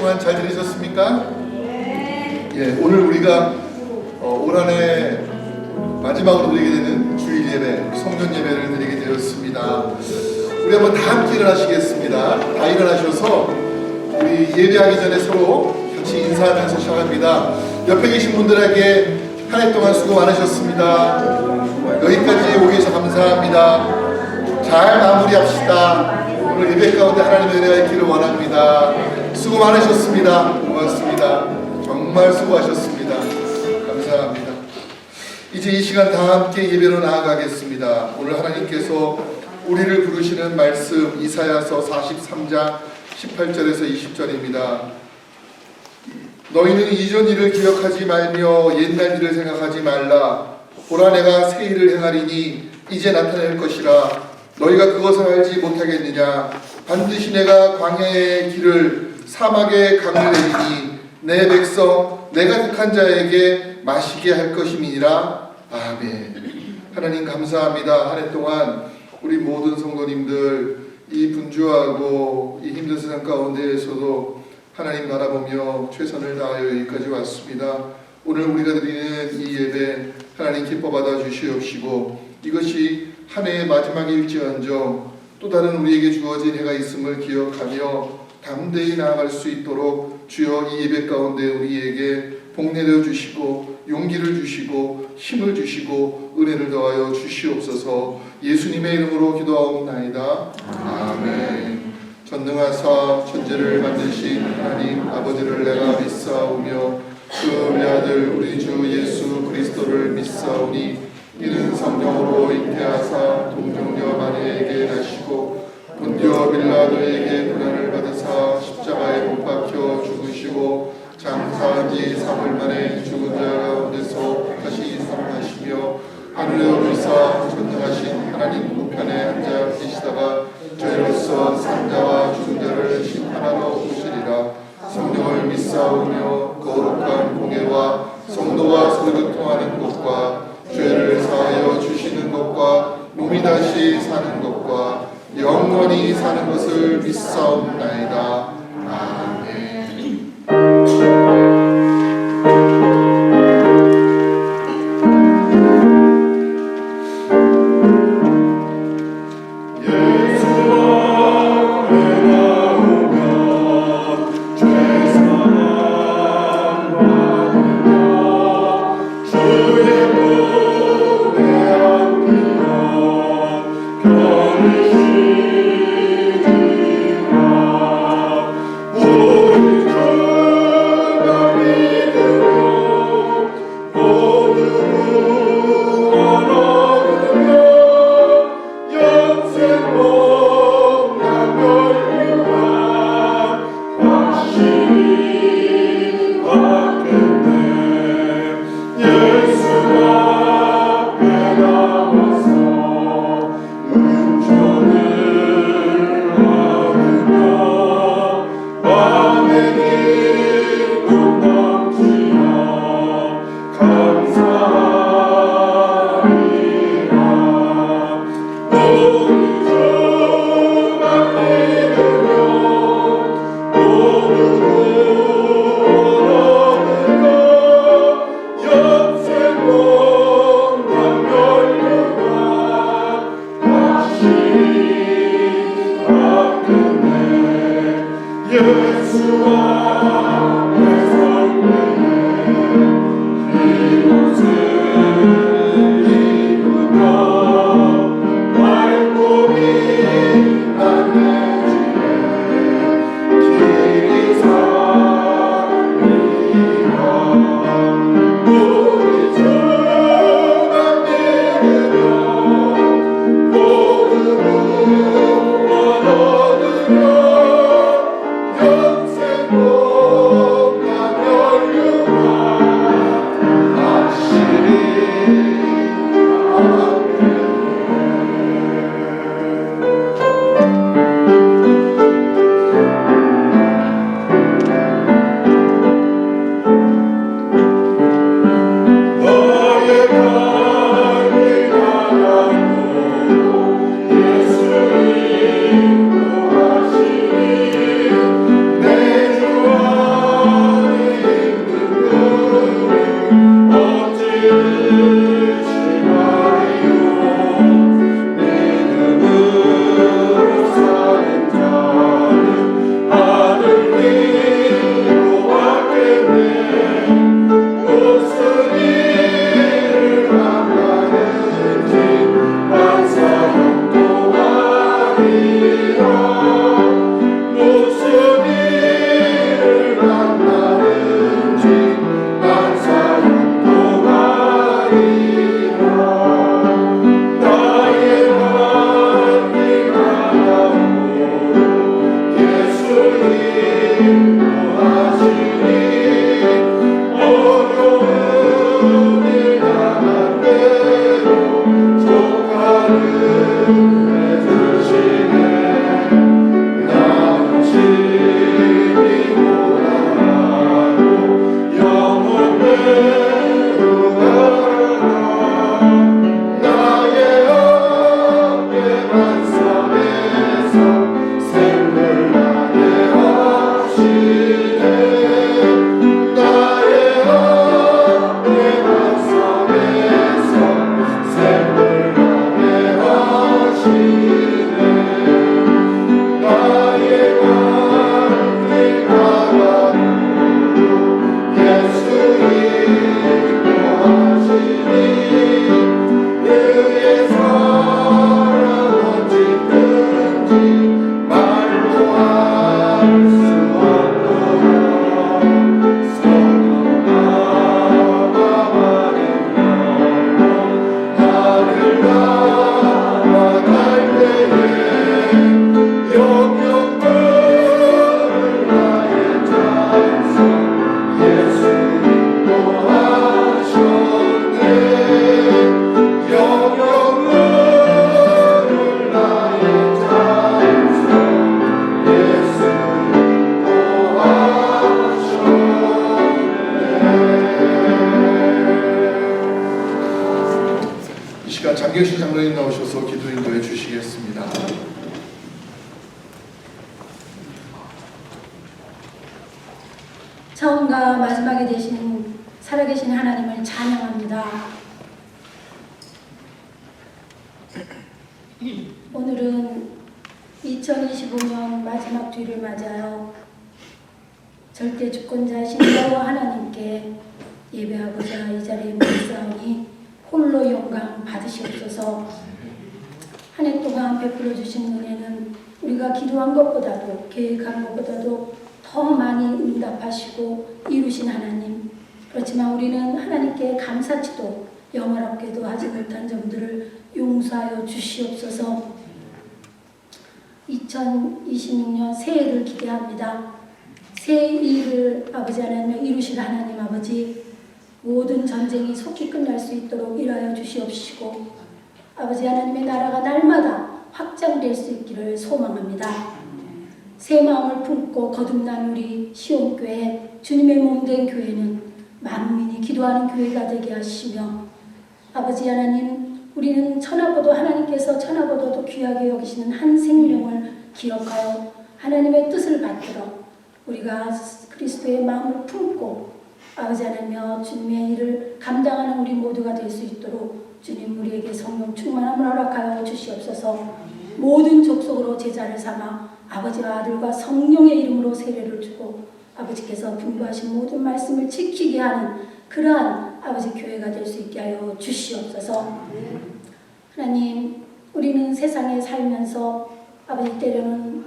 동안 잘 지내셨습니까? 예, 오늘 우리가 올 한 해 마지막으로 드리게 되는 주일 예배, 성전 예배를 드리게 되었습니다. 우리 한번 다 함께 일어나시겠습니다. 다 일어나셔서 우리 예배하기 전에 서로 같이 인사하면서 시작합니다. 옆에 계신 분들에게 한 해 동안 수고 많으셨습니다. 여기까지 오기 위해서 감사합니다. 잘 마무리합시다. 오늘 예배 가운데 하나님의 은혜가 있기를 원합니다. 수고 많으셨습니다. 고맙습니다. 정말 수고하셨습니다. 감사합니다. 이제 이 시간 다 함께 예배로 나아가겠습니다. 오늘 하나님께서 우리를 부르시는 말씀 이사야서 43장 18절에서 20절입니다. 너희는 이전 일을 기억하지 말며 옛날 일을 생각하지 말라. 보라 내가 새 일을 행하리니 이제 나타낼 것이라. 너희가 그것을 알지 못하겠느냐. 반드시 내가 광야의 길을 사막의 강을 내리니 내 백성 내가 택한 자에게 마시게 할 것임이니라. 아멘. 하나님 감사합니다. 한 해 동안 우리 모든 성도님들 이 분주하고 이 힘든 세상 가운데에서도 하나님 바라보며 최선을 다하여 여기까지 왔습니다. 오늘 우리가 드리는 이 예배 하나님 기뻐 받아 주시옵시고 이것이 한 해의 마지막일지언정 또 다른 우리에게 주어진 해가 있음을 기억하며 담대히 나아갈 수 있도록 주여 이 예배 가운데 우리에게 복 내려 주시고 용기를 주시고 힘을 주시고 은혜를 더하여 주시옵소서. 예수님의 이름으로 기도하옵나이다. 아멘. 전능하사 천지를 만드신 하나님 아버지를 내가 믿사오며 그 외아들 우리 주 예수 그리스도를 믿사오니 이는 성령으로 잉태하사 동정녀 마리아에게 나시고 본디오 빌라도에게 고난을 받으사 십자가에 못 박혀 죽으시고 장사한 지 3일 만에 죽은 자 가운데서 다시 살아나시며 하늘에 오르사 전능하신 하나님 우편에 앉아 계시다가 저희로서 산자와 죽은 자를 심판하러 오시리라. 성령을 믿사오며 거룩한 공예와 성도와 소교통하는 것과 죄를 사하여 주시는 것과 몸이 다시 사는 것과 영원히 사는 것을 믿사옵나이다. 아멘. 장계신 장로님 나오셔서 기도 인도해 주시겠습니다. 처음과 마지막에 되신 살아계신 하나님을 찬양합니다. 오늘은 2025년 마지막 주일을 맞아요. 절대 주권자이신 여호와 하나님께 예배하고자 이 자리에 모였사오니 홀로 영광 받으시옵소서. 한 해 동안 베풀어 주신 은혜는 우리가 기도한 것보다도 계획한 것보다도 더 많이 응답하시고 이루신 하나님. 그렇지만 우리는 하나님께 감사치도 영원하게도 하지 못한 점들을 용서하여 주시옵소서. 2026년 새해를 기대합니다. 새 일을 아버지 하나님 이루실 하나님 아버지, 모든 전쟁이 속히 끝날 수 있도록 일하여 주시옵시고 아버지 하나님의 나라가 날마다 확장될 수 있기를 소망합니다. 새 마음을 품고 거듭난 우리 시온교회, 주님의 몸된 교회는 만민이 기도하는 교회가 되게 하시며 아버지 하나님, 우리는 천하보도 하나님께서 천하보도도 귀하게 여기시는 한 생명을 기억하여 하나님의 뜻을 받들어 우리가 그리스도의 마음을 품고 아버지 하나님여 주님의 일을 감당하는 우리 모두가 될 수 있도록 주님 우리에게 성령 충만함을 허락하여 주시옵소서. 모든 족속으로 제자를 삼아 아버지와 아들과 성령의 이름으로 세례를 주고 아버지께서 분부하신 모든 말씀을 지키게 하는 그러한 아버지 교회가 될 수 있게 하여 주시옵소서. 하나님, 우리는 세상에 살면서 아버지 때로는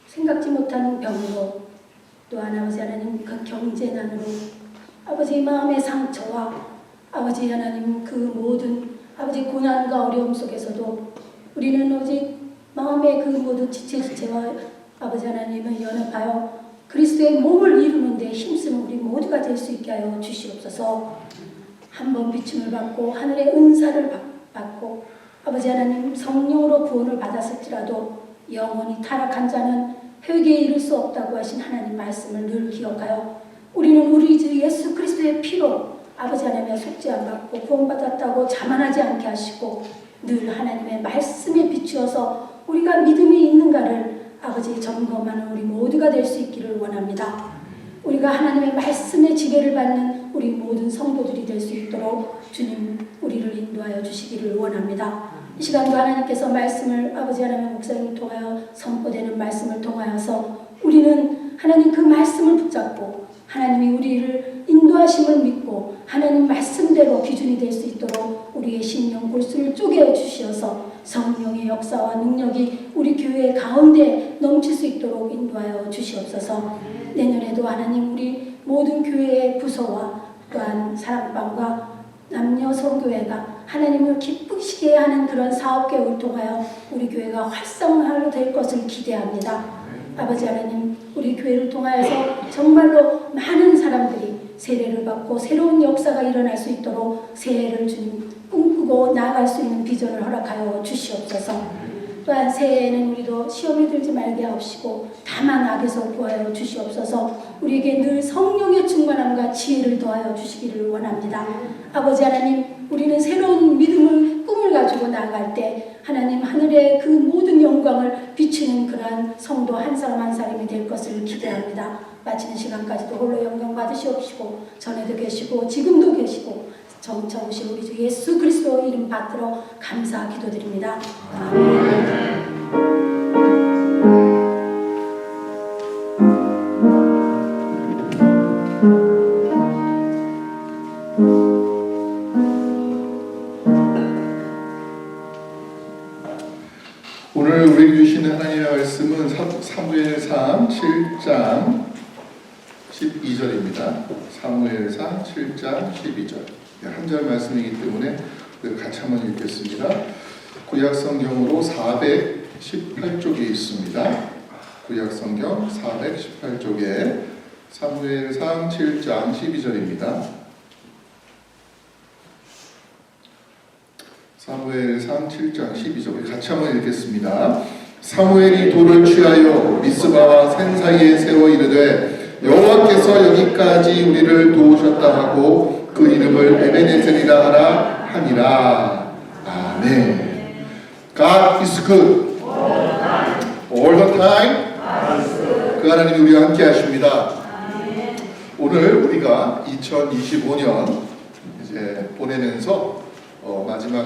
생각지 못하는 병으로 또한 아버지 하나님 그 경제난으로 아버지 마음의 상처와 아버지 하나님 그 모든 아버지 고난과 어려움 속에서도 우리는 오직 마음의 그 모든 지체와 아버지 하나님을 연합하여 그리스도의 몸을 이루는데 힘쓰는 우리 모두가 될 수 있게 하여 주시옵소서. 한번 비춤을 받고 하늘의 은사를 받고 아버지 하나님 성령으로 구원을 받았을지라도 영원히 타락한 자는 회개에 이를 수 없다고 하신 하나님 말씀을 늘 기억하여 우리는 우리 주 예수 그리스도의 피로 아버지 하나님의 속죄 안 받고 구원받았다고 자만하지 않게 하시고 늘 하나님의 말씀에 비추어서 우리가 믿음이 있는가를 아버지 점검하는 우리 모두가 될 수 있기를 원합니다. 우리가 하나님의 말씀에 지배를 받는 우리 모든 성도들이 될 수 있도록 주님 우리를 인도하여 주시기를 원합니다. 이 시간도 하나님께서 말씀을 아버지 하나님의 목사님을 통하여 선포되는 말씀을 통하여서 우리는 하나님 그 말씀을 붙잡고 하나님이 우리를 인도하심을 믿고 하나님 말씀대로 기준이 될 수 있도록 우리의 심령 골수를 쪼개어 주시어서 성령의 역사와 능력이 우리 교회 가운데 넘칠 수 있도록 인도하여 주시옵소서. 내년에도 하나님 우리 모든 교회의 부서와 또한 사랑방과 남녀 성교회가 하나님을 기쁘시게 하는 그런 사업계획을 통하여 우리 교회가 활성화될 것을 기대합니다. 아버지 하나님, 우리 교회를 통하여서 정말로 많은 사람들이 세례를 받고 새로운 역사가 일어날 수 있도록 새해를 주님 꿈꾸고 나아갈 수 있는 비전을 허락하여 주시옵소서. 또한 새해에는 우리도 시험에 들지 말게 하옵시고 다만 악에서 구하여 주시옵소서. 우리에게 늘 성령의 충만함과 지혜를 더하여 주시기를 원합니다. 아버지 하나님, 우리는 새로운 믿음을 꿈을 가지고 나아갈 때 하나님 하늘의 그 모든 영광을 비추는 그러한 성도 한 사람 한 사람이 될 것을 기대합니다. 마치는 시간까지도 홀로 영광 받으시옵시고 전에도 계시고 지금도 계시고 정차 오신 우리 주 예수 그리스도 이름 받들어 감사 기도드립니다. 아멘. 오늘 우리에게 주시는 하나님의 말씀은 사무엘상 7장 12절입니다. 사무엘상 7장 12절. 한 절 말씀이기 때문에 같이 한번 읽겠습니다. 구약성경으로 418쪽에 있습니다. 구약성경 418쪽에 사무엘상 7장 12절입니다. 사무엘상 7장 12절 같이 한번 읽겠습니다. 사무엘이 돌을 취하여 미스바와 센 사이에 세워 이르되 여호와께서 여기까지 우리를 도우셨다 하고 그 이름을 에베네셀이라 하라 하니라. 아멘. God is good. All the time. 그 하나님이 우리와 함께 하십니다. 오늘 우리가 2025년 이제 보내면서 마지막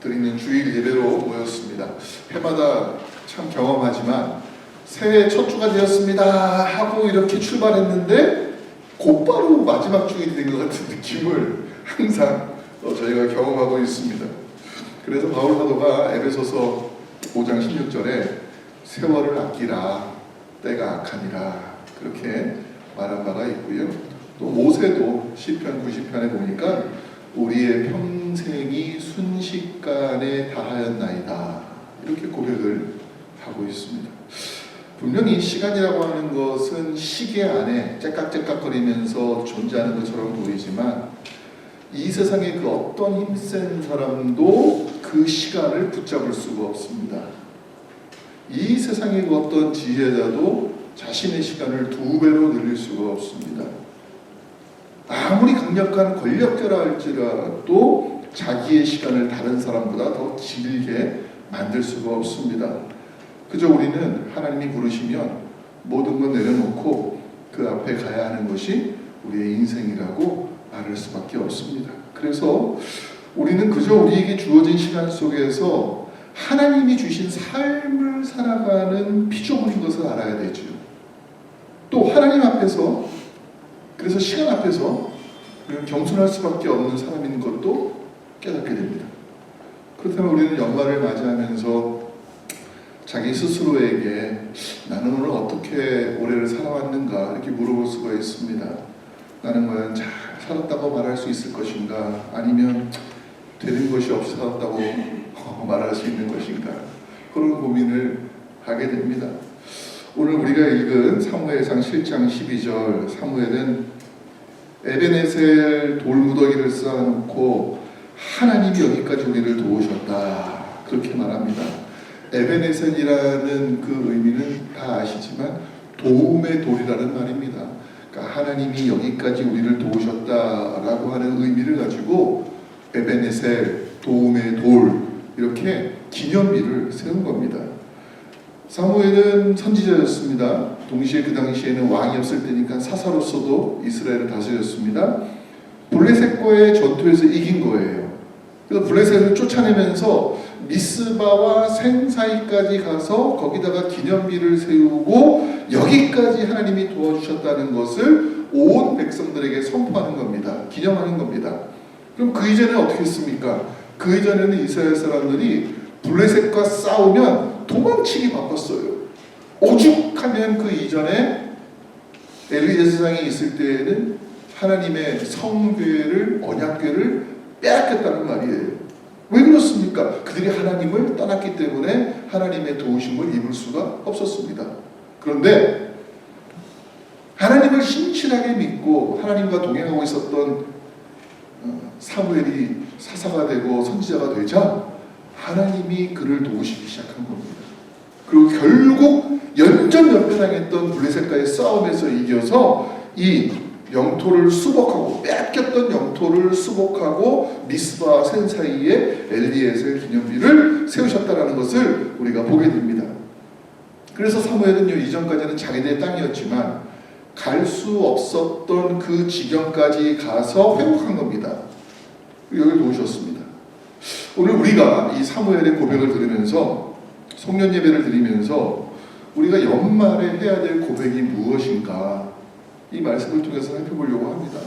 드리는 주일 예배로 모였습니다. 해마다 참 경험하지만 새해 첫 주가 되었습니다 하고 이렇게 출발했는데 곧바로 마지막 주일이 된 것 같은 느낌을 항상 저희가 경험하고 있습니다. 그래서 바울 사도가 에베소서 5장 16절에 세월을 아끼라 때가 악하니라 그렇게 말한 바가 있고요. 또 모세도 시편 90편에 보니까 우리의 평생이 순식간에 다하였나이다 이렇게 고백을 하고 있습니다. 분명히 시간이라고 하는 것은 시계 안에 째깍째깍거리면서 존재하는 것처럼 보이지만 이 세상의 그 어떤 힘센 사람도 그 시간을 붙잡을 수가 없습니다. 이 세상의 그 어떤 지혜자도 자신의 시간을 2배로 늘릴 수가 없습니다. 아무리 강력한 권력자라 할지라도 자기의 시간을 다른 사람보다 더 길게 만들 수가 없습니다. 그저 우리는 하나님이 부르시면 모든 걸 내려놓고 그 앞에 가야 하는 것이 우리의 인생이라고 말할 수밖에 없습니다. 그래서 우리는 그저 우리에게 주어진 시간 속에서 하나님이 주신 삶을 살아가는 피조물인 것을 알아야 되죠. 또 하나님 앞에서 그래서 시간 앞에서 우리는 겸손할 수밖에 없는 사람인 것도 깨닫게 됩니다. 그렇다면 우리는 연말을 맞이하면서 자기 스스로에게 나는 오늘 어떻게 올해를 살아왔는가 이렇게 물어볼 수가 있습니다. 나는 과연 잘 살았다고 말할 수 있을 것인가 아니면 되는 것이 없이 살았다고 말할 수 있는 것인가 그런 고민을 하게 됩니다. 오늘 우리가 읽은 사무엘상 7장 12절 사무엘은 에베네셀 돌무더기를 쌓아놓고 하나님이 여기까지 우리를 도우셨다 그렇게 말합니다. 에베네셀이라는 그 의미는 다 아시지만 도움의 돌이라는 말입니다. 그러니까 하나님이 여기까지 우리를 도우셨다라고 하는 의미를 가지고 에베네셀, 도움의 돌 이렇게 기념비를 세운 겁니다. 사무엘은 선지자였습니다. 동시에 그 당시에는 왕이 없을 때니까 사사로서도 이스라엘을 다스렸습니다. 블레셋과의 전투에서 이긴 거예요. 그래서 블레셋을 쫓아내면서 미스바와 센 사이까지 가서 거기다가 기념비를 세우고 여기까지 하나님이 도와주셨다는 것을 온 백성들에게 선포하는 겁니다. 기념하는 겁니다. 그럼 그 이전에 어떻게 했습니까? 그 이전에는 이스라엘 사람들이 블레셋과 싸우면 도망치기 바빴어요. 오죽하면 그 이전에 엘리 제사장이 있을 때에는 하나님의 성궤를 언약궤를 빼앗겼다는 말이에요. 왜 그렇습니까? 그들이 하나님을 떠났기 때문에 하나님의 도우심을 입을 수가 없었습니다. 그런데 하나님을 신실하게 믿고 하나님과 동행하고 있었던 사무엘이 사사가 되고 선지자가 되자 하나님이 그를 도우시기 시작한 겁니다. 그리고 결국 연전연변당했던 블레셋과의 싸움에서 이겨서 이 영토를 수복하고, 뺏겼던 영토를 수복하고 미스바 센 사이에 엘리에셀 기념비를 세우셨다는 것을 우리가 보게 됩니다. 그래서 사무엘은요, 이전까지는 자기들의 땅이었지만 갈 수 없었던 그 지경까지 가서 회복한 겁니다. 여기 도우셨습니다. 오늘 우리가 이 사무엘의 고백을 들으면서, 송년 예배를 드리면서 우리가 연말에 해야 될 고백이 무엇인가, 이 말씀을 통해서 살펴보려고 합니다.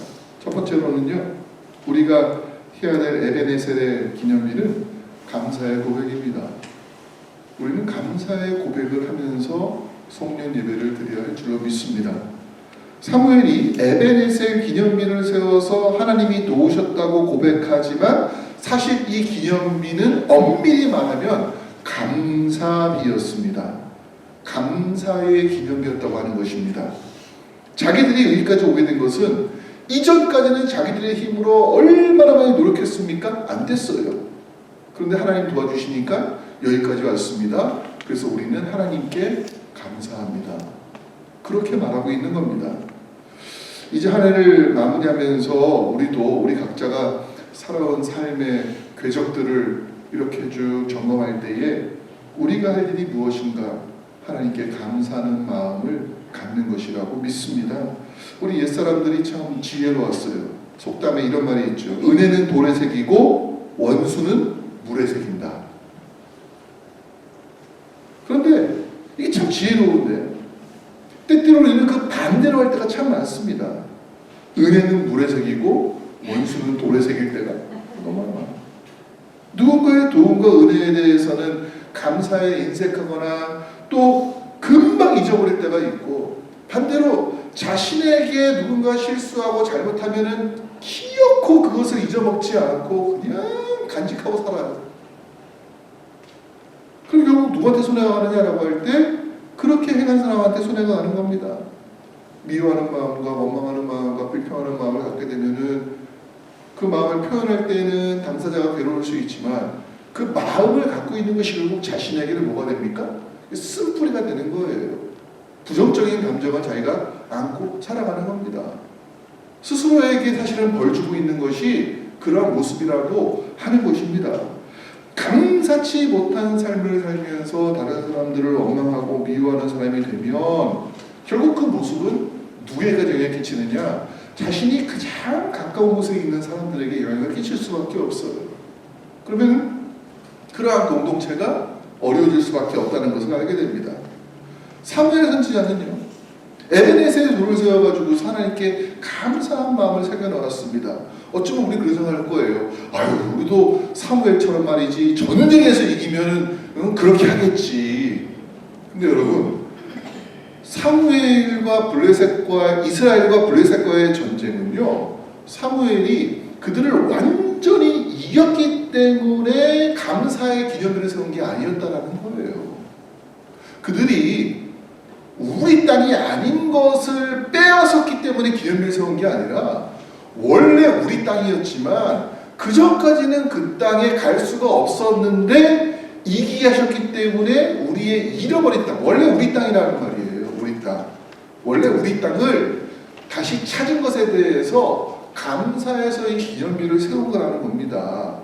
첫 번째로는요, 우리가 해야 될 에베네셀의 기념일은 감사의 고백입니다. 우리는 감사의 고백을 하면서 송년 예배를 드려야 할 줄로 믿습니다. 사무엘이 에베네셀 기념비를 세워서 하나님이 도우셨다고 고백하지만 사실 이 기념비는 엄밀히 말하면 감사비였습니다. 감사의 기념비였다고 하는 것입니다. 자기들이 여기까지 오게 된 것은 이전까지는 자기들의 힘으로 얼마나 많이 노력했습니까? 안 됐어요. 그런데 하나님 도와주시니까 여기까지 왔습니다. 그래서 우리는 하나님께 감사합니다. 그렇게 말하고 있는 겁니다. 이제 한 해를 마무리하면서 우리 각자가 살아온 삶의 궤적들을 이렇게 쭉 점검할 때에 우리가 할 일이 무엇인가, 하나님께 감사하는 마음을 갖는 것이라고 믿습니다. 우리 옛사람들이 참 지혜로웠어요. 속담에 이런 말이 있죠. 은혜는 돌에 새기고 원수는 물에 새긴다. 그런데 이게 참 지혜로운데 때때로는 그 반대로 할 때가 참 많습니다. 은혜는 물에 새기고 원수는 돌에 새길 때가 너무 많아요. 누군가의 도움과 은혜에 대해서는 감사에 인색하거나 또 금방 잊어버릴 때가 있고, 반대로 자신에게 누군가 실수하고 잘못하면은 기어코 그것을 잊어먹지 않고 그냥 간직하고 살아요. 그럼 결국 누구한테 손해가 가느냐라고 할 때 그렇게 행한 사람한테 손해가 가는 겁니다. 미워하는 마음과 원망하는 마음과 불평하는 마음을 갖게 되면은 그 마음을 표현할 때는 당사자가 괴로울 수 있지만 그 마음을 갖고 있는 것이 결국 자신에게는 뭐가 됩니까? 쓴뿌리가 되는 거예요. 부정적인 감정을 자기가 안고 살아가는 겁니다. 스스로에게 사실은 벌 주고 있는 것이 그러한 모습이라고 하는 것입니다. 감사치 못한 삶을 살면서 다른 사람들을 원망하고 미워하는 사람이 되면 결국 그 모습은 누구에게 영향을 끼치느냐? 자신이 가장 가까운 곳에 있는 사람들에게 영향을 끼칠 수밖에 없어요. 그러면 그러한 공동체가 어려워질 수밖에 없다는 것을 알게 됩니다. 사무엘 선지자는요, 에베네셀에 돌을 세워가지고 하나님께 감사한 마음을 새겨넣었습니다. 어쩌면 우리 그런 생각할 거예요. 아유, 우리도 사무엘처럼 말이지 전쟁에서 이기면 그렇게 하겠지. 근데 여러분, 사무엘과 블레셋과 이스라엘과 블레셋과의 전쟁은요, 사무엘이 그들을 완전히 이겼기 때문에 감사의 기념비를 세운 게 아니었다라는 거예요. 그들이 우리 땅이 아닌 것을 빼앗았기 때문에 기념비를 세운 게 아니라 원래 우리 땅이었지만 그 전까지는 그 땅에 갈 수가 없었는데 이기게 하셨기 때문에 우리의 잃어버린 땅, 원래 우리 땅이라는 말이에요. 우리 땅. 원래 우리 땅을 다시 찾은 것에 대해서 감사해서 이 기념비를 세운 거라는 겁니다.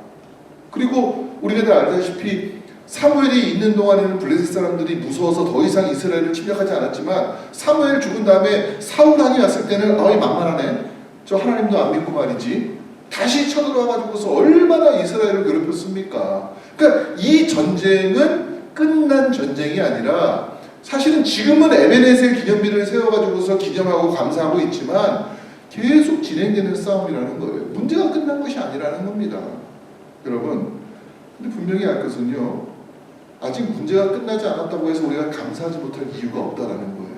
그리고 우리가 다 알다시피 사무엘이 있는 동안에는 블레셋 사람들이 무서워서 더 이상 이스라엘을 침략하지 않았지만 사무엘 죽은 다음에 사울 왕이 왔을 때는 어이 만만하네. 저 하나님도 안 믿고 말이지. 다시 쳐들어와가지고서 얼마나 이스라엘을 괴롭혔습니까? 그러니까 이 전쟁은 끝난 전쟁이 아니라 사실은 지금은 에베네셀 기념비를 세워가지고서 기념하고 감사하고 있지만 계속 진행되는 싸움이라는 거예요. 문제가 끝난 것이 아니라는 겁니다. 여러분, 근데 분명히 알 것은요, 아직 문제가 끝나지 않았다고 해서 우리가 감사하지 못할 이유가 없다라는 거예요.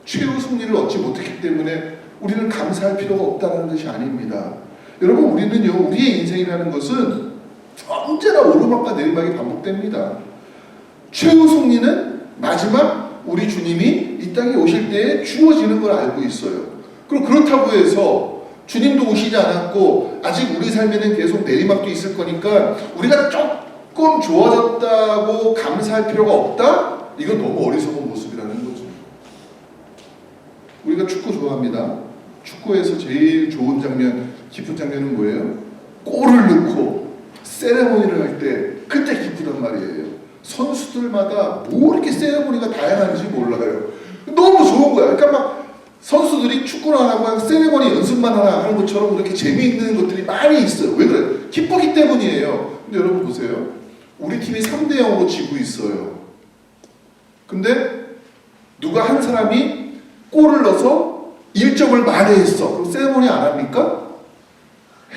최후 승리를 얻지 못했기 때문에 우리는 감사할 필요가 없다는 것이 아닙니다. 여러분, 우리는요, 우리의 인생이라는 것은 언제나 오르막과 내리막이 반복됩니다. 최후 승리는 마지막 우리 주님이 이 땅에 오실 때에 주어지는 걸 알고 있어요. 그럼 그렇다고 해서 주님도 오시지 않았고 아직 우리 삶에는 계속 내리막도 있을 거니까 우리가 조금 좋아졌다고 감사할 필요가 없다? 이건 너무 어리석은 모습이라는 거죠. 우리가 축구 좋아합니다. 축구에서 제일 좋은 장면, 기쁜 장면은 뭐예요? 골을 넣고 세레모니를 할 때 그때 기쁘단 말이에요. 선수들마다 뭐 이렇게 세레모니가 다양한지 몰라요. 너무 좋은 거야. 그러니까 막 선수들이 축구를 안 하고 세레모니 연습만 하는 것처럼 그렇게 재미있는 것들이 많이 있어요. 왜 그래요? 기쁘기 때문이에요. 근데 여러분 보세요. 우리 팀이 3대 0으로 지고 있어요. 근데 누가 한 사람이 골을 넣어서 1점을 만회했어. 그럼 세레모니 안 합니까?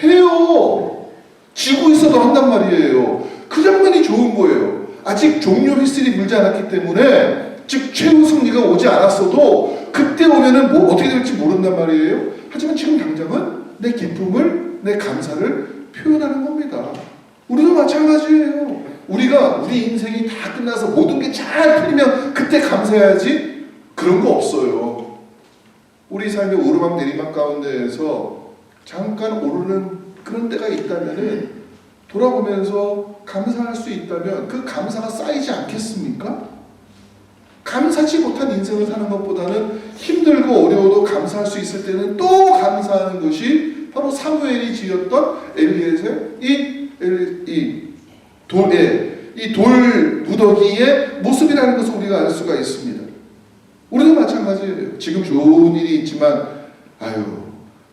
해요. 지고 있어도 한단 말이에요. 그 장면이 좋은 거예요. 아직 종료 휘슬이 불지 않았기 때문에, 즉 최후 승리가 오지 않았어도 그때 오면은 뭐 어떻게 될지 모른단 말이에요. 하지만 지금 당장은 내 기쁨을, 내 감사를 표현하는 겁니다. 우리도 마찬가지예요. 우리가 우리 인생이 다 끝나서 모든 게 잘 풀리면 그때 감사해야지, 그런 거 없어요. 우리 삶의 오르막 내리막 가운데에서 잠깐 오르는 그런 때가 있다면은 돌아보면서 감사할 수 있다면 그 감사가 쌓이지 않겠습니까? 감사치 못한 인생을 사는 것보다는 힘들고 어려워도 감사할 수 있을 때는 또 감사하는 것이 바로 사무엘이 지었던 엘리에셀 이 돌 무더기의 모습이라는 것을 우리가 알 수가 있습니다. 우리도 마찬가지예요. 지금 좋은 일이 있지만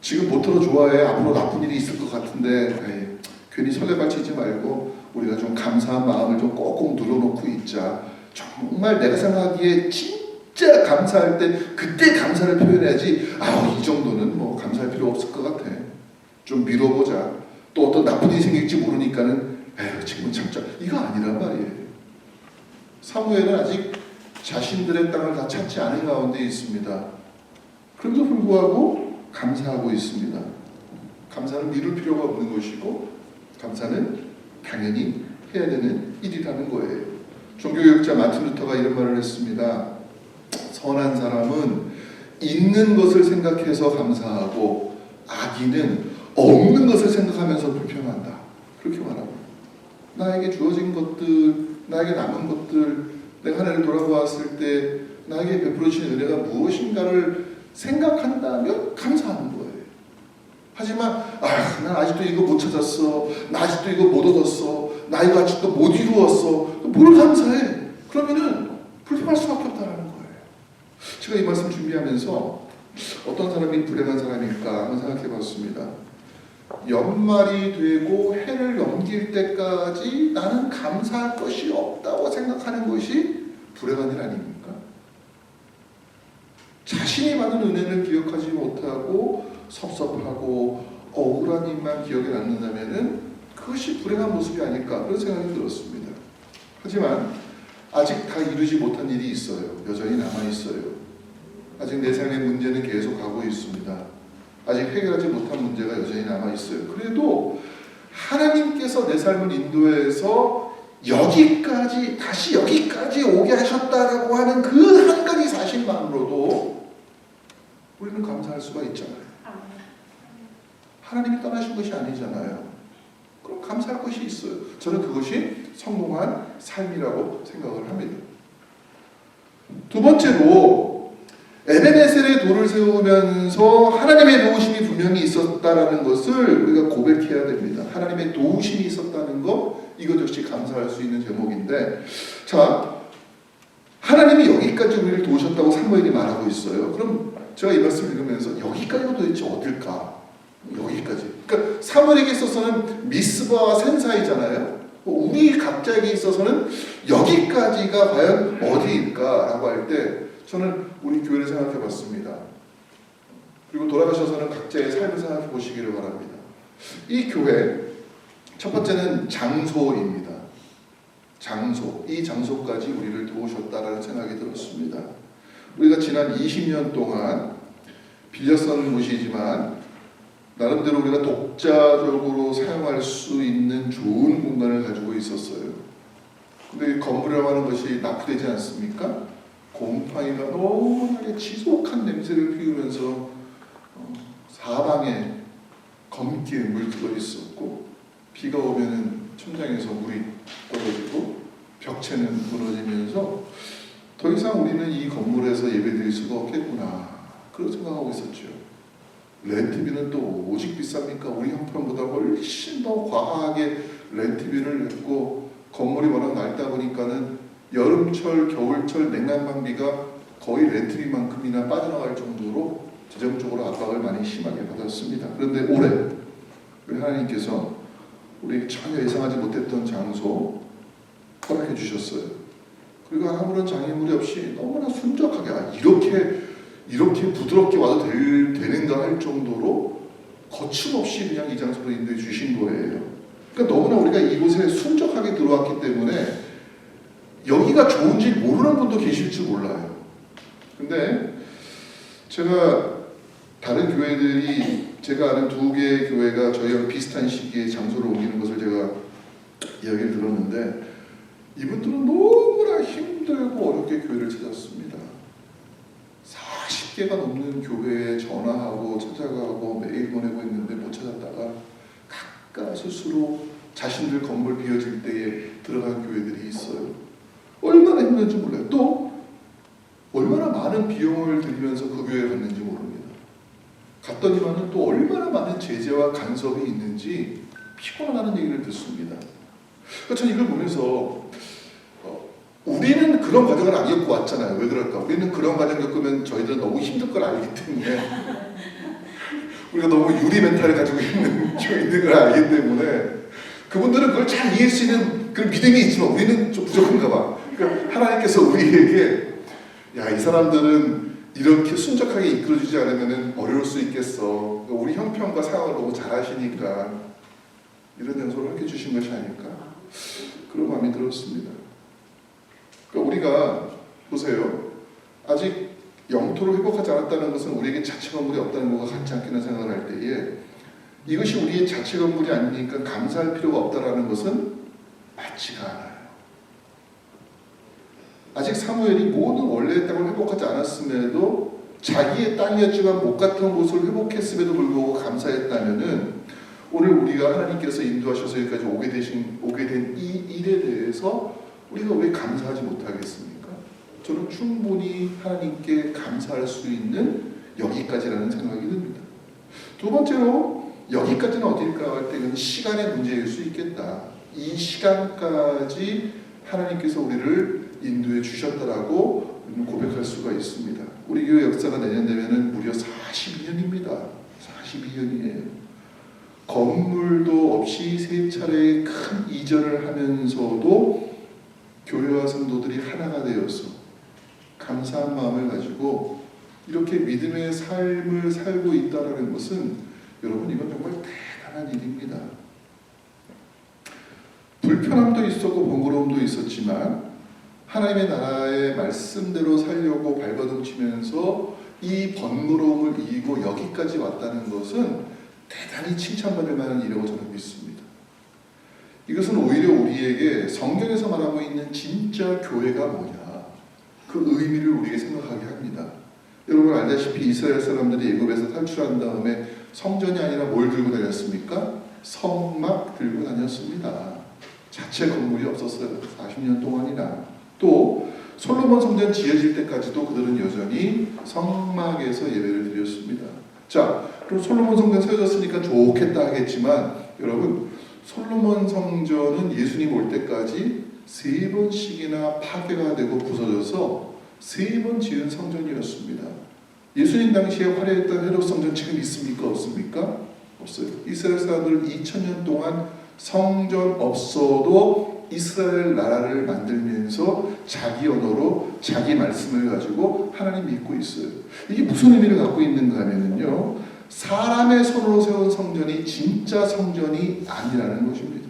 지금 모토로 좋아해. 앞으로 나쁜 일이 있을 것 같은데 괜히 설레발치지 말고 우리가 좀 감사한 마음을 좀 꼭꼭 눌러놓고 있자. 정말 내가 생각하기에 진짜 감사할 때 그때 감사를 표현해야지. 이 정도는 뭐 감사할 필요 없을 것 같아. 좀 미뤄보자. 또 어떤 나쁜 일이 생길지 모르니까는 지금은 참자. 이거 아니란 말이에요. 사무엘은 아직 자신들의 땅을 다 찾지 않은 가운데 있습니다. 그럼에도 불구하고 감사하고 있습니다. 감사는 미룰 필요가 없는 것이고 감사는 당연히 해야 되는 일이라는 거예요. 종교개혁자 마틴 루터가 이런 말을 했습니다. 선한 사람은 있는 것을 생각해서 감사하고 악인은 없는 것을 생각하면서 불평한다. 그렇게 말합니다. 나에게 주어진 것들, 나에게 남은 것들, 내가 하나님을 돌아보았을 때 나에게 베풀어주신 은혜가 무엇인가를 생각한다면 감사하는 거예요. 하지만 난 아직도 이거 못 찾았어. 나 아직도 이거 못 얻었어. 나 이거 아직도 못 이루었어. 뭘 감사해? 그러면은 불평할 수밖에 없다는 거예요. 제가 이 말씀 준비하면서 어떤 사람이 불행한 사람일까 한번 생각해 봤습니다. 연말이 되고 해를 넘길 때까지 나는 감사할 것이 없다고 생각하는 것이 불행한 일 아닙니까? 자신이 받은 은혜를 기억하지 못하고 섭섭하고 억울한 일만 기억에 남는다면은 그것이 불행한 모습이 아닐까 그런 생각이 들었습니다. 하지만 아직 다 이루지 못한 일이 있어요. 여전히 남아있어요. 아직 내 삶의 문제는 계속 가고 있습니다. 아직 해결하지 못한 문제가 여전히 남아있어요. 그래도 하나님께서 내 삶을 인도해서 여기까지, 다시 여기까지 오게 하셨다라고 하는 그 한 가지 사실만으로도 우리는 감사할 수가 있잖아요. 하나님이 떠나신 것이 아니잖아요. 그럼 감사할 것이 있어요. 저는 그것이 성공한 삶이라고 생각을 합니다. 두 번째로 에베네셀의 돌을 세우면서 하나님의 도우심이 분명히 있었다라는 것을 우리가 고백해야 됩니다. 하나님의 도우심이 있었다는 것, 이것 역시 감사할 수 있는 제목인데, 자, 하나님이 여기까지 우리를 도우셨다고 사무엘이 말하고 있어요. 그럼 제가 이 말씀을 읽으면서 여기까지가 도대체 어딜까? 여기까지. 그러니까 사무엘에게 있어서는 미스바와 센사이잖아요. 우리 각자에게 있어서는 여기까지가 과연 어디일까라고 할 때 저는 우리 교회를 생각해 봤습니다. 그리고 돌아가셔서는 각자의 삶을 생각해 보시기를 바랍니다. 이 교회 첫 번째는 장소입니다. 장소. 이 장소까지 우리를 도우셨다라는 생각이 들었습니다. 우리가 지난 20년 동안 빌려 쓴 곳이지만 나름대로 우리가 독자적으로 사용할 수 있는 좋은 공간을 가지고 있었어요. 근데 건물이라고 하는 것이 납부되지 않습니까? 곰팡이가 너무나게 지독한 냄새를 피우면서 사방에 검게 물들어 있었고, 비가 오면은 천장에서 물이 떨어지고 벽체는 무너지면서 더 이상 우리는 이 건물에서 예배드릴 수가 없겠구나, 그런 생각하고 있었죠. 렌트비는 또 오직 비쌉니까? 우리 형편보다 훨씬 더 과하게 렌트비를 냈고, 건물이 워낙 낡다 보니까는 여름철, 겨울철 냉난방비가 거의 렌트비만큼이나 빠져나갈 정도로 재정적으로 압박을 많이 심하게 받았습니다. 그런데 올해 우리 하나님께서 우리에게 전혀 예상하지 못했던 장소 허락해 주셨어요. 그리고 아무런 장애물이 없이 너무나 순적하게, 이렇게 부드럽게 와도 되는가 할 정도로 거침없이 그냥 이 장소로 인도해 주신 거예요. 그러니까 너무나 우리가 이곳에 순적하게 들어왔기 때문에 여기가 좋은지 모르는 분도 계실 줄 몰라요. 근데 제가 다른 교회들이, 제가 아는 2개의 교회가 저희랑 비슷한 시기에 장소를 옮기는 것을 제가 이야기를 들었는데, 이분들은 너무나 힘들고 어렵게 교회를 찾았습니다. 40개가 넘는 교회에 전화하고 찾아가고 메일 보내고 있는데 못 찾았다가 각각 스스로 자신들 건물 비어질 때에 들어간 교회들이 있어요. 얼마나 힘든지 몰라요. 또 얼마나 많은 비용을 들이면서 그 교회에 갔는지 모릅니다. 갔더니만은 또 얼마나 많은 제재와 간섭이 있는지 피곤하다는 얘기를 듣습니다. 그러니까 저는 이걸 보면서 우리는 그런 과정을 안 겪고 왔잖아요. 왜 그럴까? 우리는 그런 과정 겪으면 저희들은 너무 힘들 걸 알기 때문에 우리가 너무 유리 멘탈을 가지고 있는 걸 알기 때문에 그분들은 그걸 잘 이해할 수 있는 그런 믿음이 있지만 우리는 좀 부족한가 봐. 그러니까 하나님께서 우리에게, 야, 이 사람들은 이렇게 순적하게 이끌어주지 않으면 어려울 수 있겠어. 그러니까 우리 형편과 상황을 너무 잘 아시니까 이런 연소를 하게 주신 것이 아닐까, 그런 마음이 들었습니다. 그러니까 우리가 보세요. 아직 영토를 회복하지 않았다는 것은 우리에게 자체 건물이 없다는 것과 같지 않겠나 생각을 할 때에, 이것이 우리의 자체 건물이 아니니까 감사할 필요가 없다라는 것은 맞지가 않아요. 아직 사무엘이 모든 원래의 땅을 회복하지 않았음에도 자기의 땅이었지만 못 갔던 곳을 회복했음에도 불구하고 감사했다면은, 오늘 우리가 하나님께서 인도하셔서 여기까지 오게 된 이 일에 대해서 우리가 왜 감사하지 못하겠습니까? 저는 충분히 하나님께 감사할 수 있는 여기까지라는 생각이 듭니다. 두 번째로, 여기까지는 어딜까 할 때는 시간의 문제일 수 있겠다. 이 시간까지 하나님께서 우리를 인도해 주셨다라고 고백할 수가 있습니다. 우리 교회 역사가 내년 되면은 무려 42년입니다. 42년이에요. 건물도 없이 3차례의 큰 이전을 하면서도 교회와 성도들이 하나가 되어서 감사한 마음을 가지고 이렇게 믿음의 삶을 살고 있다는 것은, 여러분, 이건 정말 대단한 일입니다. 불편함도 있었고 번거로움도 있었지만 하나님의 나라의 말씀대로 살려고 발버둥치면서 이 번거로움을 이기고 여기까지 왔다는 것은 대단히 칭찬받을 만한 일이라고 저는 믿습니다. 이것은 오히려 우리에게 성경에서 말하고 있는 진짜 교회가 뭐냐, 그 의미를 우리에게 생각하게 합니다. 여러분 알다시피 이스라엘 사람들이 애굽에서 탈출한 다음에 성전이 아니라 뭘 들고 다녔습니까? 성막 들고 다녔습니다. 자체 건물이 없었어요. 40년 동안이나. 또 솔로몬 성전 지어질 때까지도 그들은 여전히 성막에서 예배를 드렸습니다. 자, 그럼 솔로몬 성전 세워졌으니까 좋겠다 하겠지만, 여러분, 솔로몬 성전은 예수님 올 때까지 3번씩이나 파괴가 되고 부서져서 3번 지은 성전이었습니다. 예수님 당시에 화려했던 헤롯 성전 지금 있습니까? 없습니까? 없어요. 이스라엘 사람들은 2000년 동안 성전 없어도 이스라엘 나라를 만들면서 자기 언어로 자기 말씀을 가지고 하나님 믿고 있어요. 이게 무슨 의미를 갖고 있는가 하면요, 사람의 손으로 세운 성전이 진짜 성전이 아니라는 것입니다.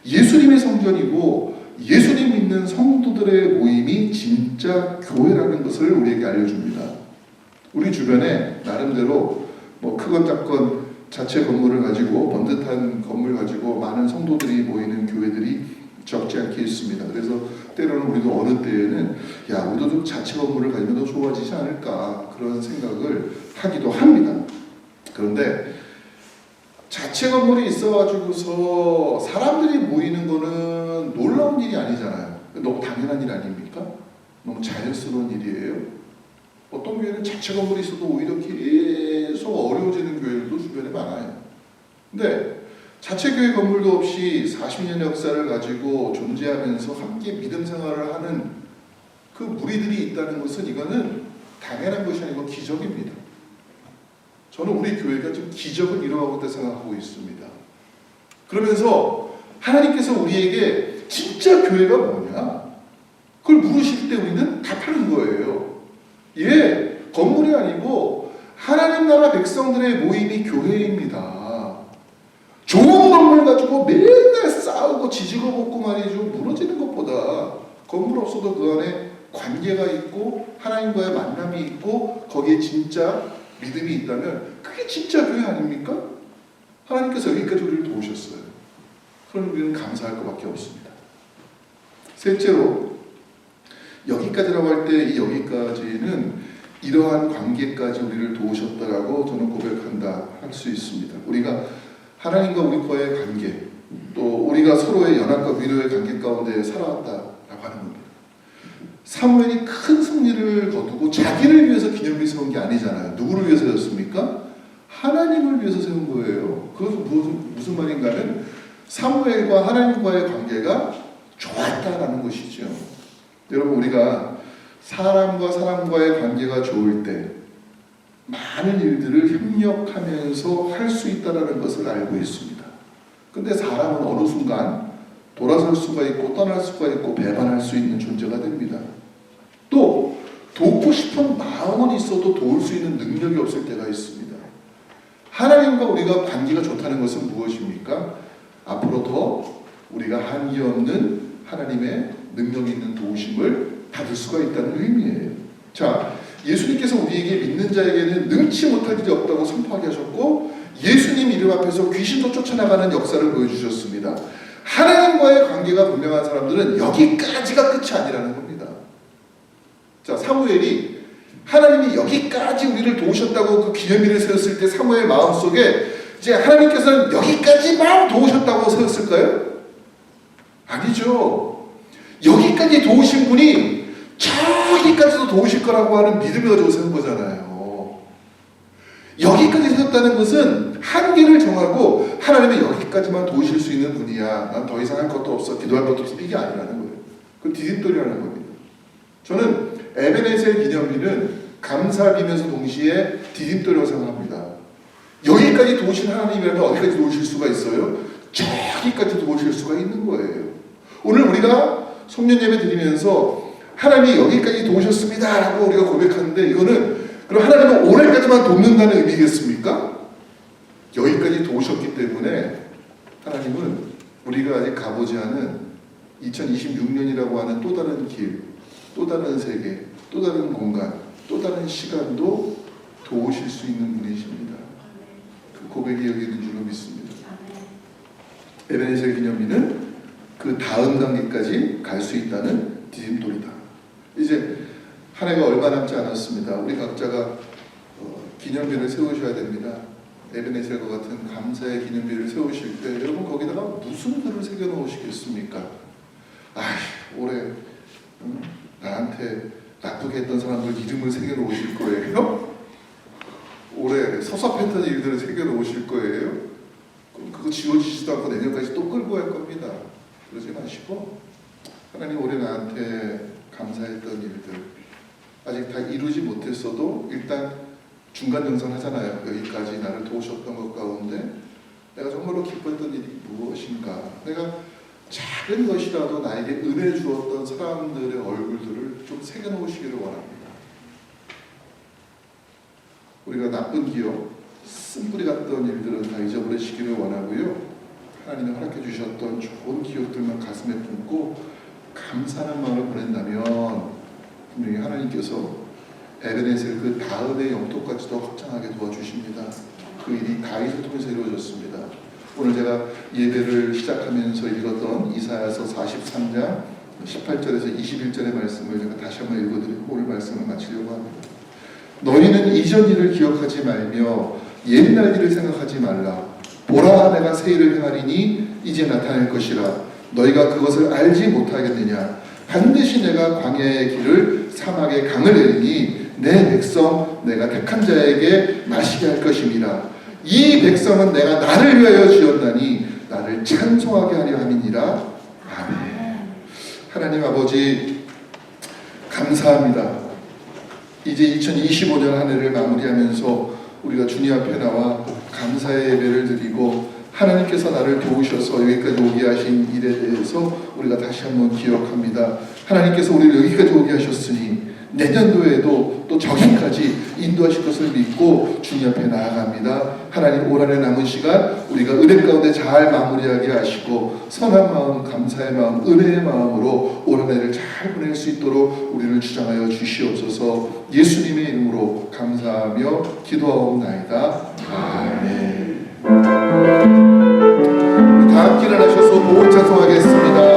예수님의 성전이고 예수님 믿는 성도들의 모임이 진짜 교회라는 것을 우리에게 알려줍니다. 우리 주변에 나름대로 뭐 크건 작건 자체 건물을 가지고, 번듯한 건물 가지고 많은 성도들이 모이는 교회들이 적지 않게 있습니다. 그래서 때로는 우리도 어느 때에는 야, 우리도 좀 자체 건물을 가지면 더 좋아지지 않을까 그런 생각을 하기도 합니다. 그런데 자체 건물이 있어가지고서 사람들이 모이는 거는 놀라운 일이 아니잖아요. 너무 당연한 일 아닙니까? 너무 자연스러운 일이에요. 어떤 교회는 자체 건물이 있어도 오히려 계속 어려워지는 교회들도 주변에 많아요. 근데 자체 교회 건물도 없이 40년 역사를 가지고 존재하면서 함께 믿음 생활을 하는 그 무리들이 있다는 것은 이거는 당연한 것이 아니고 기적입니다. 저는 우리 교회가 좀 기적을 이뤄가고 있다 생각하고 있습니다. 그러면서 하나님께서 우리에게 진짜 교회가 뭐냐? 그걸 물으실 때 우리는 답하는 거예요. 예, 건물이 아니고 하나님 나라 백성들의 모임이 교회입니다. 좋은 건물 가지고 맨날 싸우고 지지고 볶고 말이죠. 무너지는 것보다 건물 없어도 그 안에 관계가 있고 하나님과의 만남이 있고 거기에 진짜 믿음이 있다면 그게 진짜 교회 아닙니까? 하나님께서 여기까지 우리를 도우셨어요. 그럼 우리는 감사할 것밖에 없습니다. 셋째로 여기까지라고 할 때 이 여기까지는 이러한 관계까지 우리를 도우셨다라고 저는 고백한다 할 수 있습니다. 우리가 하나님과 우리과의 관계, 또 우리가 서로의 연합과 위로의 관계 가운데 살아왔다라고 하는 겁니다. 사무엘이 큰 승리를 거두고 자기를 위해서 기념비 세운 게 아니잖아요. 누구를 위해서 세웠습니까? 하나님을 위해서 세운 거예요. 그것은 무슨 말인가는 사무엘과 하나님과의 관계가 좋았다라는 것이죠. 여러분, 우리가 사람과 사람과의 관계가 좋을 때 많은 일들을 협력하면서 할 수 있다는 것을 알고 있습니다. 근데 사람은 어느 순간 돌아설 수가 있고 떠날 수가 있고 배반할 수 있는 존재가 됩니다. 또 돕고 싶은 마음은 있어도 도울 수 있는 능력이 없을 때가 있습니다. 하나님과 우리가 관계가 좋다는 것은 무엇입니까? 앞으로 더 우리가 한이 없는 하나님의 능력 있는 도우심을 받을 수가 있다는 의미예요. 자, 예수님께서 우리에게 믿는 자에게는 능치 못할 일이 없다고 선포하게 하셨고 예수님 이름 앞에서 귀신도 쫓아나가는 역사를 보여주셨습니다. 하나님과의 관계가 분명한 사람들은 여기까지가 끝이 아니라는 겁니다. 자, 사무엘이 하나님이 여기까지 우리를 도우셨다고 그 기념일을 세웠을 때 사무엘 마음속에 이제 하나님께서는 여기까지만 도우셨다고 세웠을까요? 아니죠. 여기까지 도우신 분이 저기까지도 도우실 거라고 하는 믿음을 가지고 세운 거잖아요. 여기까지 세웠다는 것은 한계를 정하고 하나님이 여기까지만 도우실 수 있는 분이야. 난 더 이상 할 것도 없어. 기도할 것도 없어. 이게 아니라는 거예요. 그건 디딤돌이라는 겁니다. 저는 에베네셀 기념일은 감사비면서 동시에 디딤돌이라고 생각합니다. 여기까지 도우신 하나님이라면 어디까지 도우실 수가 있어요? 저기까지 도우실 수가 있는 거예요. 오늘 우리가 송년 예배 드리면서 하나님이 여기까지 도우셨습니다 라고 우리가 고백하는데 이거는 그럼 하나님은 올해까지만 돕는다는 의미겠습니까? 여기까지 도우셨기 때문에 하나님은 우리가 아직 가보지 않은 2026년이라고 하는 또 다른 길, 또 다른 세계, 또 다른 공간, 또 다른 시간도 도우실 수 있는 분이십니다. 그 고백이 여기 있는 줄로 믿습니다. 에베네셀 기념일은 그 다음 단계까지 갈 수 있다는 디딤돌이다. 이제 한 해가 얼마 남지 않았습니다. 우리 각자가 기념비를 세우셔야 됩니다. 에베네셀과 같은 감사의 기념비를 세우실 때 여러분 거기다가 무슨 글을 새겨놓으시겠습니까? 올해 나한테 나쁘게 했던 사람들 이름을 새겨놓으실 거예요? 올해 섭섭했던 일들을 새겨놓으실 거예요? 그럼 그거 지워지지도 않고 내년까지 또 끌고 갈 겁니다. 그러지 마시고 하나님 올해 나한테 감사했던 일들 아직 다 이루지 못했어도 일단 중간 정산 하잖아요. 여기까지 나를 도우셨던 것 가운데 내가 정말로 기뻤던 일이 무엇인가, 내가 작은 것이라도 나에게 은혜 주었던 사람들의 얼굴들을 좀 새겨놓으시기를 원합니다. 우리가 나쁜 기억, 쓴뿌리 같던 일들은 다 잊어버리시기를 원하고요. 하나님이 허락해 주셨던 좋은 기억들만 가슴에 품고 감사하는 마음을 보낸다면 분명히 하나님께서 에베네셀 그 다음의 영토까지도 확장하게 도와주십니다. 그 일이 다윗을 통해서 이루어졌습니다. 오늘 제가 예배를 시작하면서 읽었던 이사야서 43장 18절에서 21절의 말씀을 제가 다시 한번 읽어드리고 오늘 말씀을 마치려고 합니다. 너희는 이전 일을 기억하지 말며 옛날 일을 생각하지 말라. 보라, 내가 새 일을 행하리니 이제 나타날 것이라. 너희가 그것을 알지 못하겠느냐. 반드시 내가 광야의 길을 사막의 강을 내리니 내 백성 내가 택한 자에게 마시게 할 것임이라. 이 백성은 내가 나를 위하여 지었나니 나를 찬송하게 하려 함이니라. 아멘. 하나님 아버지 감사합니다. 이제 2025년 한 해를 마무리하면서 우리가 주님 앞에 나와 감사의 예배를 드리고 하나님께서 나를 도우셔서 여기까지 오게 하신 일에 대해서 우리가 다시 한번 기억합니다. 하나님께서 우리를 여기까지 오게 하셨으니 내년도에도 또 저기까지 인도하실 것을 믿고 주님 앞에 나아갑니다. 하나님 올 한해 남은 시간 우리가 은혜 가운데 잘 마무리하게 하시고 선한 마음, 감사의 마음, 은혜의 마음으로 올 한해를 잘 보낼 수 있도록 우리를 주장하여 주시옵소서. 예수님의 이름으로 감사하며 기도하옵나이다. 아멘. 다 함께 일어나셔서 복음 찬송하겠습니다.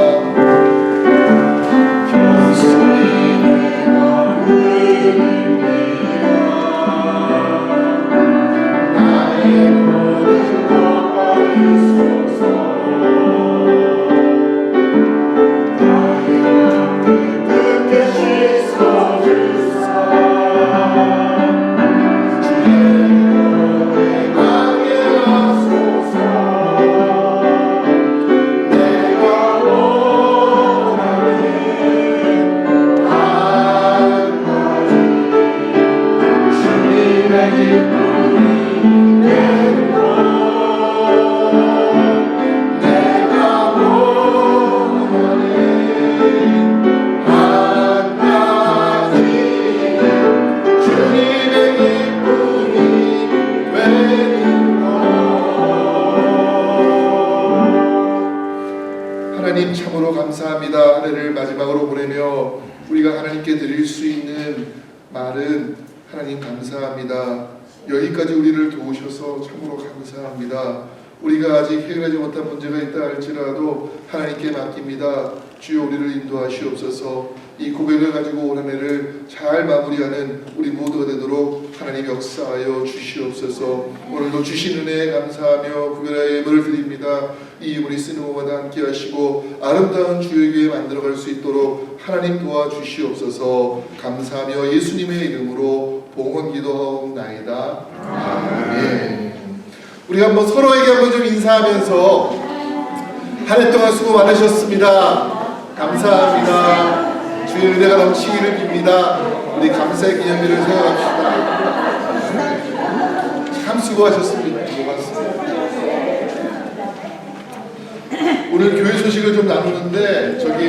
하나님 참으로 감사합니다. 한 해를 마지막으로 보내며 우리가 하나님께 드릴 수 있는 말은 하나님 감사합니다. 여기까지 우리를 도우셔서 참으로 감사합니다. 우리가 아직 해결하지 못한 문제가 있다 할지라도 하나님께 맡깁니다. 주여 우리를 인도하시옵소서. 이 고백을 가지고 올 한 해를 잘 마무리하는 우리 모두가 되도록 하나님 역사하여 주시옵소서. 오늘도 주신 은혜에 감사하며 구별하여 예물을 드립니다. 이 예물이 쓰는 곳마다 함께 하시고 아름다운 주의 교회 만들어갈 수 있도록 하나님 도와주시옵소서. 감사하며 예수님의 이름으로 봉헌 기도하옵나이다. 아멘. 우리 한번 서로에게 한번 좀 인사하면서 한 해 동안 수고 많으셨습니다. 감사합니다. 주의 은혜가 넘치기를 빕니다. 우리 감사의 기념일을 세워갑시다. 참 수고하셨습니다. 고맙습니다. 오늘 교회 소식을 좀 나누는데 조금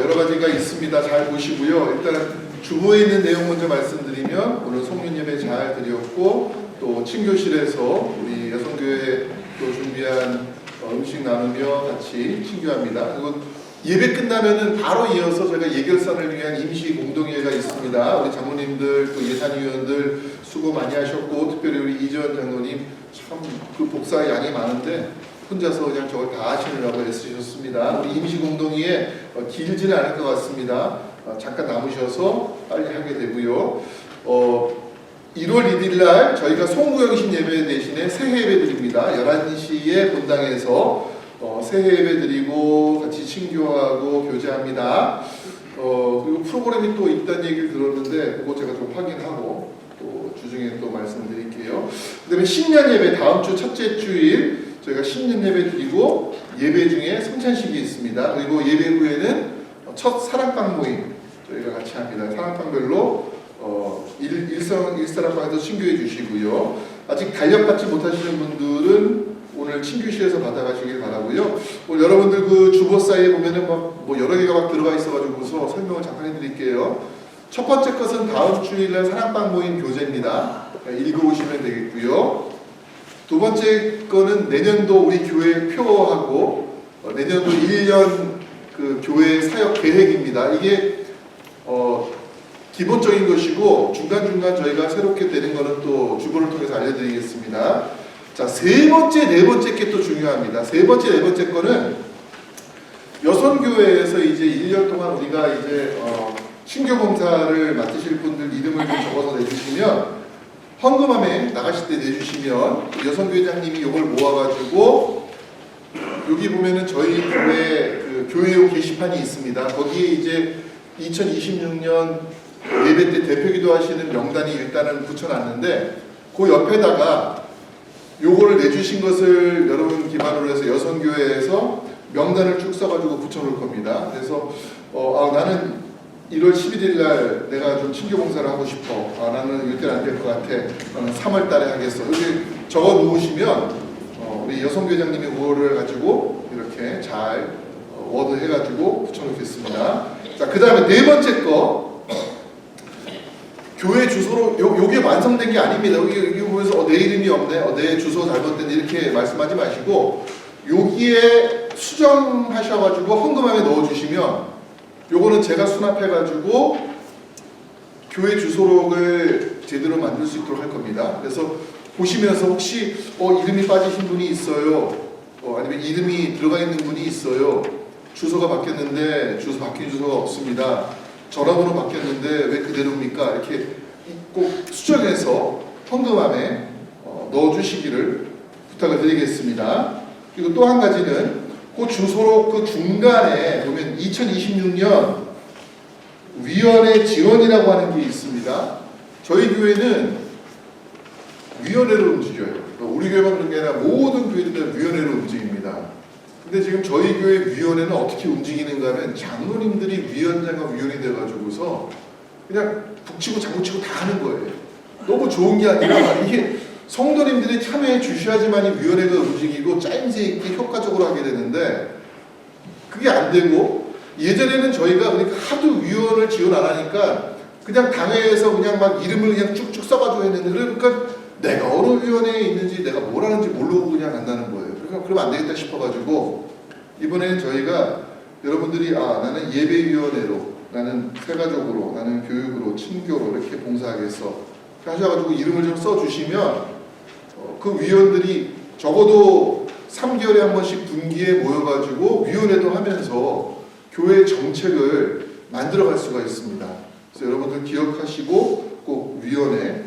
여러 가지가 있습니다. 잘 보시고요. 일단 주보에 있는 내용 먼저 말씀드리면 오늘 송년 예배 잘 드렸고 또 친교실에서 우리 여성교회 또 준비한 음식 나누며 같이 친교합니다. 그리고 예배 끝나면은 바로 이어서 저희가 예결산을 위한 임시 공동회의가 있습니다. 우리 장로님들 또 예산위원들 수고 많이 하셨고 특별히 우리 이재원 장로님 참 그 복사 양이 많은데 혼자서 그냥 저걸 다 하시느라고 애쓰셨습니다. 우리 임시 공동회의 길지는 않을 것 같습니다. 잠깐 남으셔서 빨리 하게 되고요. 1월 1일 날 저희가 송구영신 예배 대신에 새해 예배 드립니다. 11시에 본당에서 새해 예배 드리고 같이 친교하고 교제합니다. 그리고 프로그램이 또 있다는 얘기를 들었는데 그거 제가 좀 확인하고 또 주중에 또 말씀드릴게요. 그 다음에 신년 예배 다음 주 첫째 주일 저희가 신년 예배 드리고 예배 중에 성찬식이 있습니다. 그리고 예배 후에는 첫 사랑방 모임 저희가 같이 합니다. 사랑방별로 일사랑방에서 친교해 주시고요. 아직 달력받지 못하시는 분들은 오늘 친교실에서 받아가시길 바라고요. 오늘 여러분들 그 주보 사이에 보면은 뭐 여러 개가 막 들어가 있어가지고서 설명을 잠깐 해드릴게요. 첫 번째 것은 다음 주일날 사랑방 모임 교재입니다. 읽어보시면 되겠고요. 두 번째 거는 내년도 우리 교회 표하고 내년도 1년 그 교회 사역 계획입니다. 이게 기본적인 것이고 중간중간 저희가 새롭게 되는 거는 또 주보를 통해서 알려드리겠습니다. 자, 세 번째, 네 번째 게 또 중요합니다. 세 번째, 네 번째 거는 여선교회에서 이제 1년 동안 우리가 이제 신교 봉사를 맡으실 분들 이름을 좀 적어서 내주시면 헌금함에 나가실 때 내주시면 여선교회장님이 이걸 모아가지고 여기 보면은 저희 교회 그 교회용 게시판이 있습니다. 거기에 이제 2026년 예배 때 대표기도 하시는 명단이 일단은 붙여놨는데 그 옆에다가 요거를 내주신 것을 여러분 기반으로 해서 여선교회에서 명단을 쭉 써가지고 붙여놓을 겁니다. 그래서 나는 1월 11일 날 내가 좀 친교봉사를 하고 싶어. 나는 이때는 안 될 것 같아. 나는 3월 달에 하겠어. 여기 적어 놓으시면 우리 여성교장님이 그거를 가지고 이렇게 잘 워드 해가지고 붙여놓겠습니다. 자, 그 다음에 네 번째 거 교회 주소로 요게 완성된 게 아닙니다. 여기 보면서 내 이름이 없네, 내 주소 잘못됐네 이렇게 말씀하지 마시고 여기에 수정하셔가지고 헌금함에 넣어주시면 요거는 제가 수납해가지고 교회 주소록을 제대로 만들 수 있도록 할 겁니다. 그래서 보시면서 혹시 이름이 빠지신 분이 있어요, 아니면 이름이 들어가 있는 분이 있어요, 주소가 바뀌었는데 주소 바뀐 주소가 없습니다, 전화번호 바뀌었는데 왜 그대로입니까? 이렇게 꼭 수정해서 헌금함에 넣어주시기를 부탁을 드리겠습니다. 그리고 또 한 가지는 그 주소록 그 중간에 보면 2026년 위원회 지원이라고 하는 게 있습니다. 저희 교회는 위원회로 움직여요. 우리 교회만 그런 게 아니라 모든 교회들은 위원회로 움직입니다. 근데 지금 저희 교회 위원회는 어떻게 움직이는가 하면 장로님들이 위원장과 위원이 돼가지고서 그냥 북치고 장구치고 다 하는 거예요. 너무 좋은 게 아니라 이게 성도님들이 참여해 주셔야지만 위원회가 움직이고 짜임새 있게 효과적으로 하게 되는데 그게 안 되고, 예전에는 저희가 그러니까 하도 위원을 지원 안 하니까 그냥 당회에서 그냥 막 이름을 그냥 쭉쭉 써가지고 했는데, 그러니까 내가 어느 위원회에 있는지 내가 뭘 하는지 모르고 그냥 간다는 거예요. 그러니까 그러면 안 되겠다 싶어가지고 이번에는 저희가 여러분들이 나는 예배위원회로, 나는 세가족으로, 나는 교육으로, 친교로 이렇게 봉사하겠어 하셔가지고 이름을 좀 써주시면 그 위원들이 적어도 3개월에 한 번씩 분기에 모여가지고 위원회도 하면서 교회 정책을 만들어갈 수가 있습니다. 그래서 여러분들 기억하시고 꼭 위원회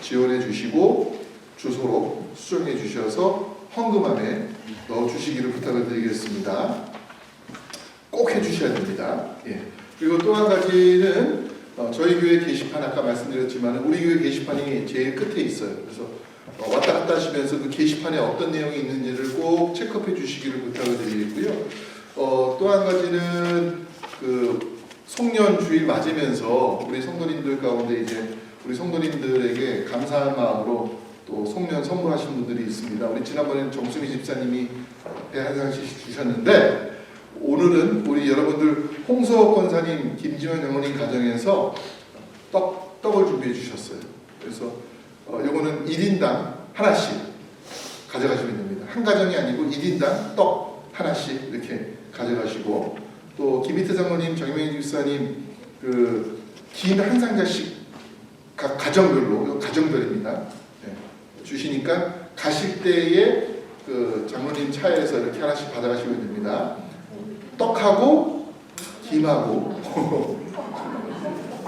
지원해 주시고 주소로 수정해 주셔서 헌금함에 넣어 주시기를 부탁을 드리겠습니다. 꼭 해주셔야 됩니다. 예. 그리고 또 한 가지는 저희 교회 게시판 아까 말씀드렸지만 우리 교회 게시판이 제일 끝에 있어요. 그래서 왔다 갔다 하시면서 그 게시판에 어떤 내용이 있는지를 꼭 체크해 주시기를 부탁을 드리고요. 또 한 가지는 그 송년 주일 맞으면서 우리 성도님들 가운데 이제 우리 성도님들에게 감사한 마음으로 또 송년 선물하신 분들이 있습니다. 우리 지난번에는 정수미 집사님이 배 한 상씩 주셨는데 오늘은 우리 여러분들 홍서업 권사님, 김지원 장로님 가정에서 떡을 준비해 주셨어요. 그래서 요거는 1인당 하나씩 가져가시면 됩니다. 한 가정이 아니고 1인당 떡 하나씩 이렇게 가져가시고, 또 김희태 장로님, 정명희 집사님 그 김 한 상자씩 각 가정별로, 가정별입니다. 네. 주시니까 가실 때에 그 장로님 차에서 이렇게 하나씩 받아가시면 됩니다. 떡하고 김하고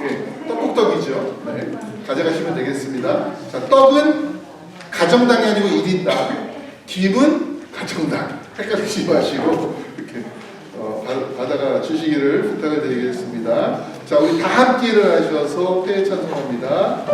예, 떡국떡이죠. 네, 가져가시면 되겠습니다. 자, 떡은 가정당이 아니고 1인당, 김은 가정당. 헷갈리지 마시고 이렇게 받아가 주시기를 부탁을 드리겠습니다. 자, 우리 다 함께 일어나셔서 폐 찬송합니다.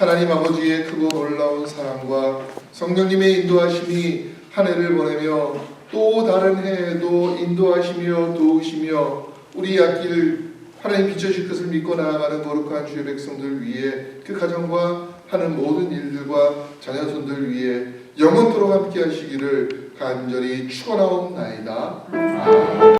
하나님 아버지의 크고 놀라운 사랑과 성령님의 인도하심이 한 해를 보내며 또 다른 해에도 인도하시며 도우시며 우리 앞길 하나님 비춰질 것을 믿고 나아가는 거룩한 주의 백성들 위해 그 가정과 하는 모든 일들과 자녀손들 위해 영원토록 함께 하시기를 간절히 축원하옵나이다. 아멘.